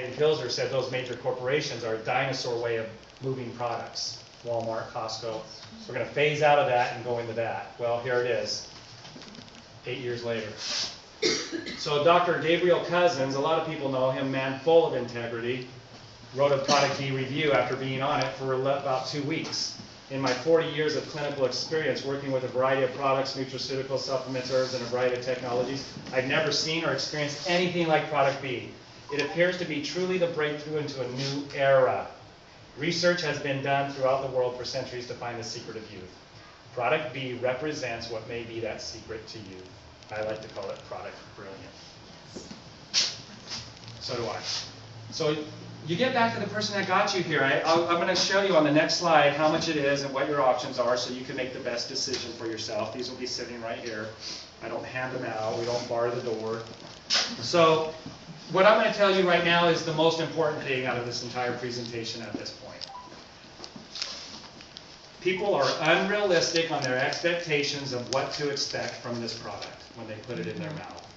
Pilser said those major corporations are a dinosaur way of moving products. Walmart, Costco. We're going to phase out of that and go into that. Well, here it is, 8 years later. So Dr. Gabriel Cousens, a lot of people know him, man full of integrity, wrote a product B review after being on it for about 2 weeks. In my 40 years of clinical experience working with a variety of products, nutraceuticals, supplements, herbs, and a variety of technologies, I've never seen or experienced anything like product B. It appears to be truly the breakthrough into a new era. Research has been done throughout the world for centuries to find the secret of youth. Product B represents what may be that secret to you. I like to call it product brilliant. So do I. So you get back to the person that got you here. I'm going to show you on the next slide how much it is and what your options are so you can make the best decision for yourself. These will be sitting right here. I don't hand them out. We don't bar the door. So what I'm going to tell you right now is the most important thing out of this entire presentation at this point. People are unrealistic on their expectations of what to expect from this product when they put it in their mouth.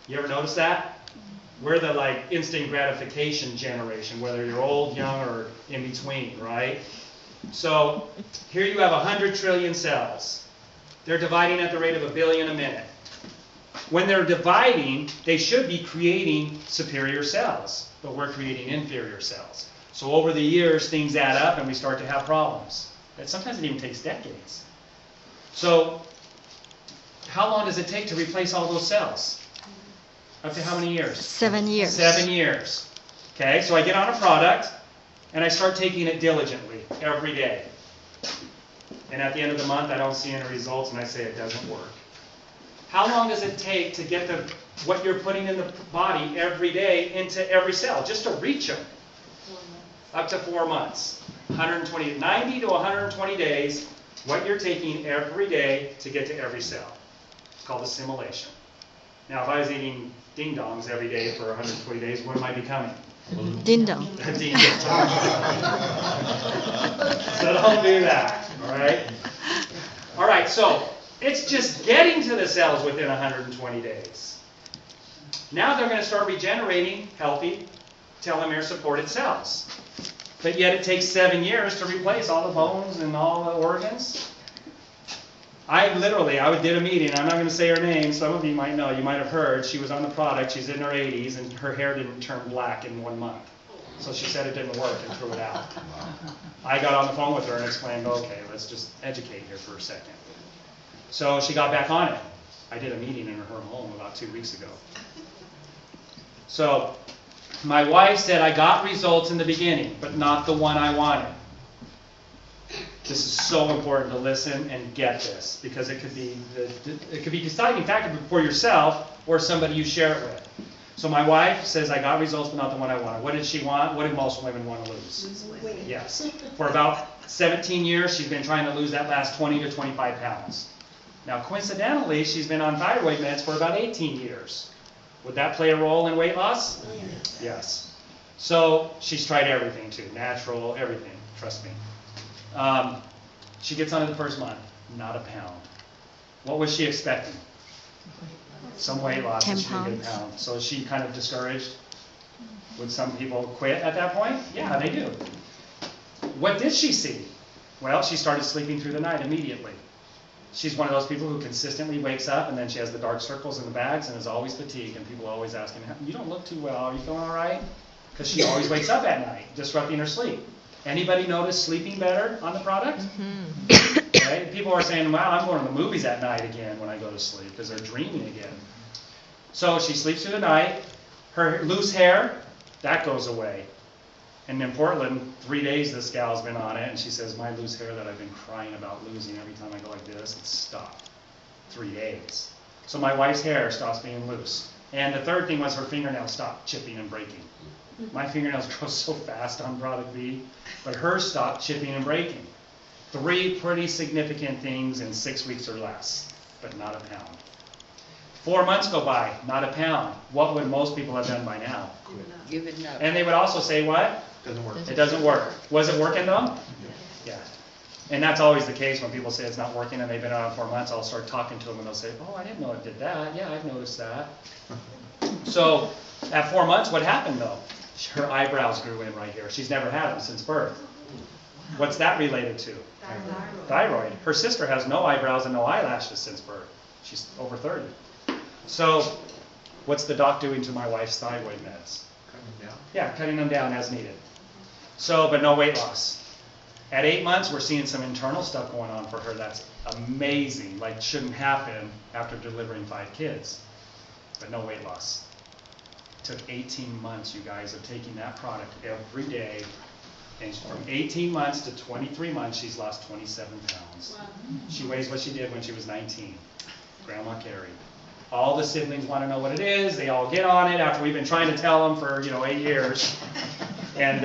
You ever notice that? We're the like instant gratification generation, whether you're old, young, or in between, right? So here you have 100 trillion cells. They're dividing at the rate of 1 billion a minute. When they're dividing, they should be creating superior cells, but we're creating inferior cells. So over the years, things add up and we start to have problems. And sometimes it even takes decades. So how long does it take to replace all those cells? Up to how many years? 7 years. 7 years. Okay, so I get on a product and I start taking it diligently every day. And at the end of the month, I don't see any results and I say it doesn't work. How long does it take to get what you're putting in the body every day into every cell, just to reach them? 4 months. Up to 4 months. 90 to 120 days, what you're taking every day to get to every cell. It's called assimilation. Now, if I was eating ding-dongs every day for 120 days, what am I becoming? Ding-dong. Ding-dong. So don't do that, all right? All right, so it's just getting to the cells within 120 days. Now they're going to start regenerating healthy telomere-supported cells. But yet it takes 7 years to replace all the bones and all the organs. I did a meeting. I'm not going to say her name. Some of you might know. You might have heard. She was on the product. She's in her 80s, and her hair didn't turn black in 1 month. So she said it didn't work and threw it out. I got on the phone with her and explained, okay, let's just educate here for a second. So she got back on it. I did a meeting in her home about 2 weeks ago. So my wife said I got results in the beginning, but not the one I wanted. This is so important to listen and get this, because it could be a deciding factor for yourself or somebody you share it with. So my wife says I got results, but not the one I wanted. What did she want? What did most women want to lose? Lose weight. Yes. For about 17 years, she's been trying to lose that last 20 to 25 pounds. Now, coincidentally, she's been on thyroid meds for about 18 years. Would that play a role in weight loss? Yes. So she's tried everything too, natural, everything, trust me. She gets on it the first month, not a pound. What was she expecting? Some weight loss. 10 and she didn't get a pounds. pound. So is she kind of discouraged? Would some people quit at that point? Yeah, they do. What did she see? Well, she started sleeping through the night immediately. She's one of those people who consistently wakes up and then she has the dark circles in the bags and is always fatigued, and people are always asking, you don't look too well, are you feeling all right? Because she always wakes up at night, disrupting her sleep. Anybody notice sleeping better on the product? Mm-hmm. Okay? People are saying, wow, I'm going to the movies at night again when I go to sleep because they're dreaming again. So she sleeps through the night. Her loose hair, that goes away. And in Portland, 3 days this gal's been on it, and she says, my loose hair that I've been crying about losing every time I go like this, it's stopped. 3 days. So my wife's hair stops being loose. And the third thing was her fingernails stopped chipping and breaking. My fingernails grow so fast on product B, but hers stopped chipping and breaking. 3 pretty significant things in 6 weeks or less, but not a pound. 4 months go by, not a pound. What would most people have done by now? Give it up. And they would also say what? Doesn't work. It doesn't work. Was it working though? Yeah. And that's always the case when people say it's not working and they've been on it 4 months. I'll start talking to them and they'll say, oh, I didn't know it did that. Yeah, I've noticed that. So at 4 months, what happened though? Her eyebrows grew in right here. She's never had them since birth. What's that related to? Thyroid. Her sister has no eyebrows and no eyelashes since birth. She's over 30. So, what's the doc doing to my wife's thyroid meds? Cutting them down. Yeah, cutting them down as needed. So, but no weight loss. At 8 months, we're seeing some internal stuff going on for her that's amazing, like shouldn't happen after delivering 5 kids. But no weight loss. It took 18 months, you guys, of taking that product every day. And from 18 months to 23 months, she's lost 27 pounds. Wow. She weighs what she did when she was 19. Grandma Carrie. All the siblings want to know what it is. They all get on it after we've been trying to tell them for 8 years. And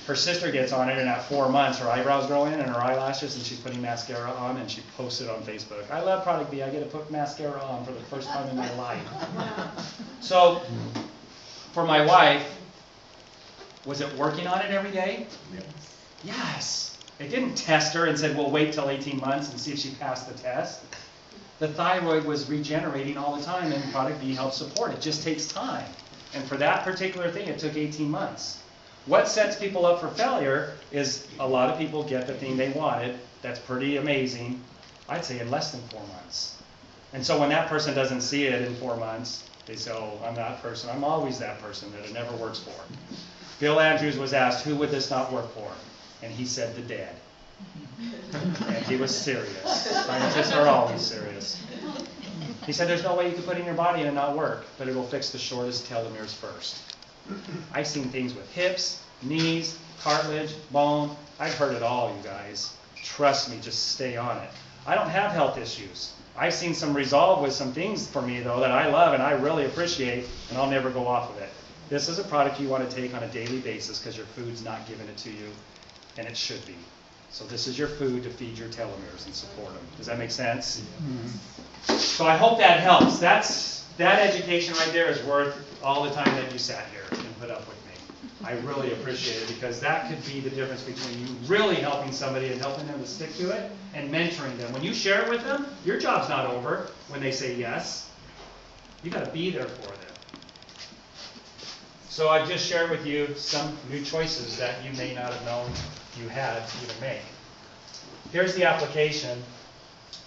her sister gets on it, and at 4 months, her eyebrows grow in and her eyelashes, and she's putting mascara on, and she posts it on Facebook. I love Product B. I get to put mascara on for the first time in my life. So, for my wife, was it working on it every day? Yes. It didn't test her and said, well, wait till 18 months and see if she passed the test. The thyroid was regenerating all the time, and Product B helps support it. It just takes time. And for that particular thing, it took 18 months. What sets people up for failure is a lot of people get the thing they wanted. That's pretty amazing. I'd say in less than 4 months. And so when that person doesn't see it in 4 months, they say, oh, I'm that person. I'm always that person that it never works for. Bill Andrews was asked, who would this not work for? And he said, the dead. And he was serious. Scientists are always serious. He said, there's no way you can put it in your body and it not work, but it will fix the shortest telomeres first. I've seen things with hips, knees, cartilage, bone. I've heard it all, you guys. Trust me, just stay on it. I don't have health issues. I've seen some resolve with some things for me, though, that I love and I really appreciate, and I'll never go off of it. This is a product you want to take on a daily basis because your food's not giving it to you, and it should be. So this is your food to feed your telomeres and support them. Does that make sense? Mm-hmm. So I hope that helps. That education right there is worth all the time that you sat here and put up with me. I really appreciate it because that could be the difference between you really helping somebody and helping them to stick to it and mentoring them. When you share it with them, your job's not over when they say yes. You got to be there for them. So I've just shared with you some new choices that you may not have known you had to make. Here's the application.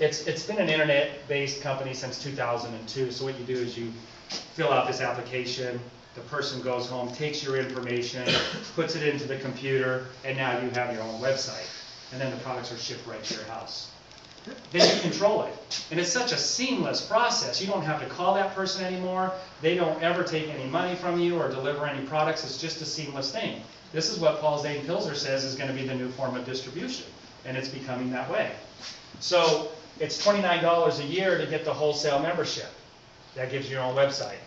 It's been an internet-based company since 2002. So what you do is you fill out this application. The person goes home, takes your information, puts it into the computer, and now you have your own website. And then the products are shipped right to your house. Then you control it. And it's such a seamless process. You don't have to call that person anymore. They don't ever take any money from you or deliver any products. It's just a seamless thing. This is what Paul Zane Pilzer says is going to be the new form of distribution. And it's becoming that way. So it's $29 a year to get the wholesale membership. That gives you your own website.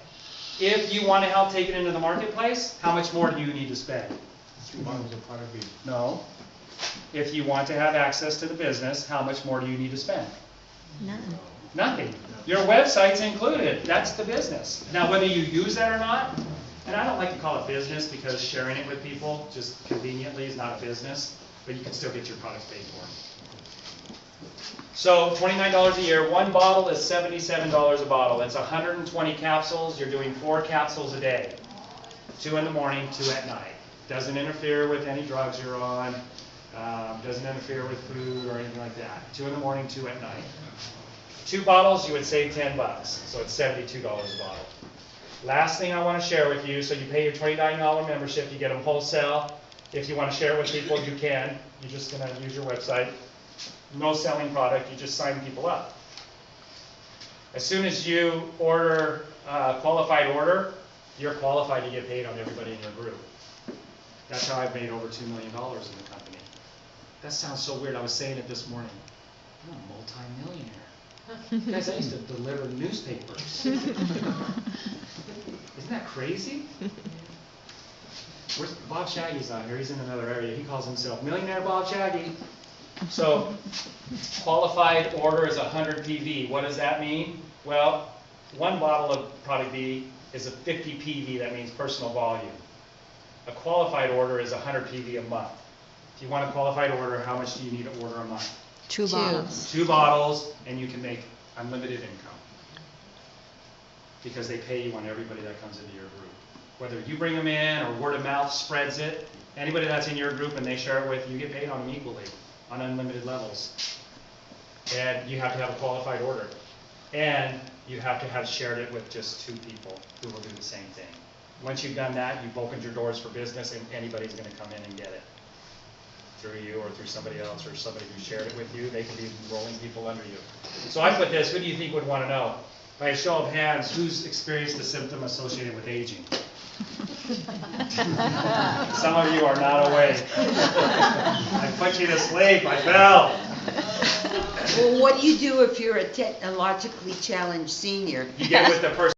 If you want to help take it into the marketplace, how much more do you need to spend? 2 bottles of Product B. No. If you want to have access to the business, how much more do you need to spend? None. Nothing. Your website's included. That's the business. Now, whether you use that or not, and I don't like to call it business because sharing it with people just conveniently is not a business, but you can still get your products paid for. So $29 a year. One bottle is $77 a bottle. It's 120 capsules. You're doing 4 capsules a day. 2 in the morning, 2 at night. Doesn't interfere with any drugs you're on. Doesn't interfere with food or anything like that. 2 in the morning, 2 at night. 2 bottles, you would save $10. So it's $72 a bottle. Last thing I want to share with you, so you pay your $29 membership, you get them wholesale. If you want to share it with people, you can. You're just going to use your website. No selling product, you just sign people up. As soon as you order a qualified order, you're qualified to get paid on everybody in your group. That's how I've made over $2 million in the company. That sounds so weird. I was saying it this morning. I'm a multi-millionaire. Guys, I used to deliver newspapers. Isn't that crazy? Where's Bob Shaggy's out here? He's in another area. He calls himself Millionaire Bob Shaggy. So, qualified order is 100 PV. What does that mean? Well, 1 bottle of Product B is a 50 PV. That means personal volume. A qualified order is 100 PV a month. If you want a qualified order, how much do you need to order a month? 2 bottles. 2 bottles, and you can make unlimited income. Because they pay you on everybody that comes into your group. Whether you bring them in or word of mouth spreads it, anybody that's in your group and they share it with, you get paid on them equally, on unlimited levels. And you have to have a qualified order. And you have to have shared it with just 2 people who will do the same thing. Once you've done that, you've opened your doors for business and anybody's gonna come in and get it. Through you or through somebody else or somebody who shared it with you, they could be rolling people under you. So I put this, who do you think would wanna know? By a show of hands, who's experienced the symptom associated with aging? Some of you are not awake. I put you to sleep, I fell. Well, what do you do if you're a technologically challenged senior? You get with the person